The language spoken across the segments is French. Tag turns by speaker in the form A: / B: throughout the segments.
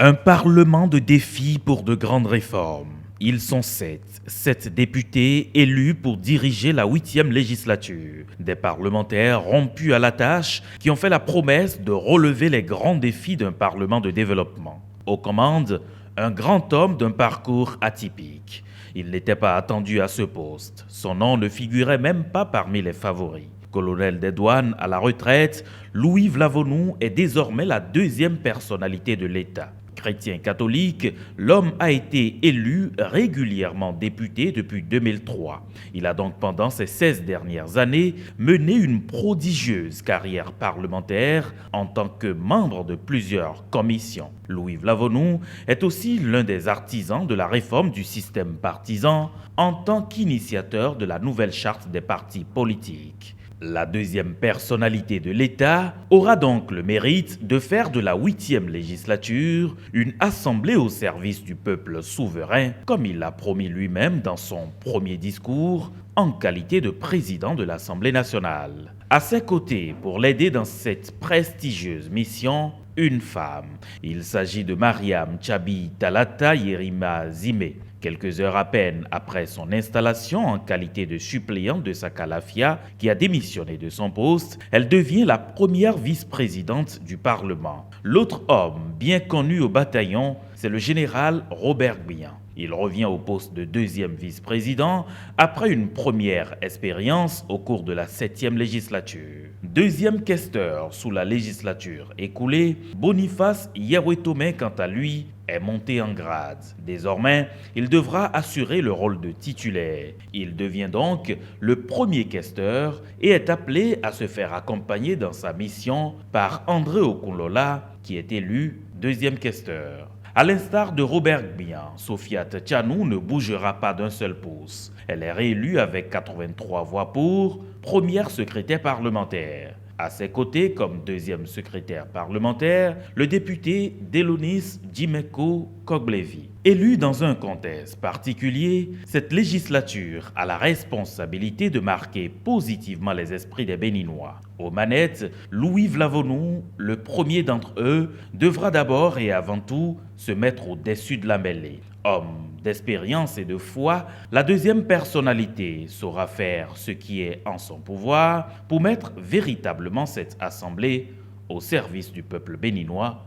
A: Un parlement de défis pour de grandes réformes. Ils sont sept députés élus pour diriger la 8e législature. Des parlementaires rompus à la tâche qui ont fait la promesse de relever les grands défis d'un parlement de développement. Aux commandes, un grand homme d'un parcours atypique. Il n'était pas attendu à ce poste. Son nom ne figurait même pas parmi les favoris. Colonel des douanes à la retraite, Louis Vlavonou est désormais la deuxième personnalité de l'État. Chrétien catholique, l'homme a été élu régulièrement député depuis 2003. Il a donc pendant ces 16 dernières années mené une prodigieuse carrière parlementaire en tant que membre de plusieurs commissions. Louis Vlavonou est aussi l'un des artisans de la réforme du système partisan en tant qu'initiateur de la nouvelle charte des partis politiques. La deuxième personnalité de l'État aura donc le mérite de faire de la 8e législature une assemblée au service du peuple souverain, comme il l'a promis lui-même dans son premier discours en qualité de président de l'Assemblée nationale. À ses côtés, pour l'aider dans cette prestigieuse mission, une femme. Il s'agit de Mariam Tchabi Talata Yerima Zimé. Quelques heures à peine après son installation en qualité de suppléante de Sakalafia, qui a démissionné de son poste, elle devient la première vice-présidente du Parlement. L'autre homme bien connu au bataillon, c'est le général Robert Gbian. Il revient au poste de deuxième vice-président après une première expérience au cours de la 7e législature. Deuxième questeur sous la législature écoulée, Boniface Yawetome, quant à lui, est monté en grade. Désormais, il devra assurer le rôle de titulaire. Il devient donc le premier questeur et est appelé à se faire accompagner dans sa mission par André Okunlola, qui est élu deuxième questeur. À l'instar de Robert Gbian, Sofiat Tchanou ne bougera pas d'un seul pouce. Elle est réélue avec 83 voix pour, première secrétaire parlementaire. À ses côtés, comme deuxième secrétaire parlementaire, le député Delonis Djimeko Koglevi. Élu dans un contexte particulier, cette législature a la responsabilité de marquer positivement les esprits des Béninois. Aux manettes, Louis Vlavonou, le premier d'entre eux, devra d'abord et avant tout se mettre au-dessus de la mêlée. Homme d'expérience et de foi, la deuxième personnalité saura faire ce qui est en son pouvoir pour mettre véritablement cette assemblée au service du peuple béninois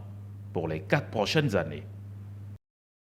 A: pour les 4 prochaines années.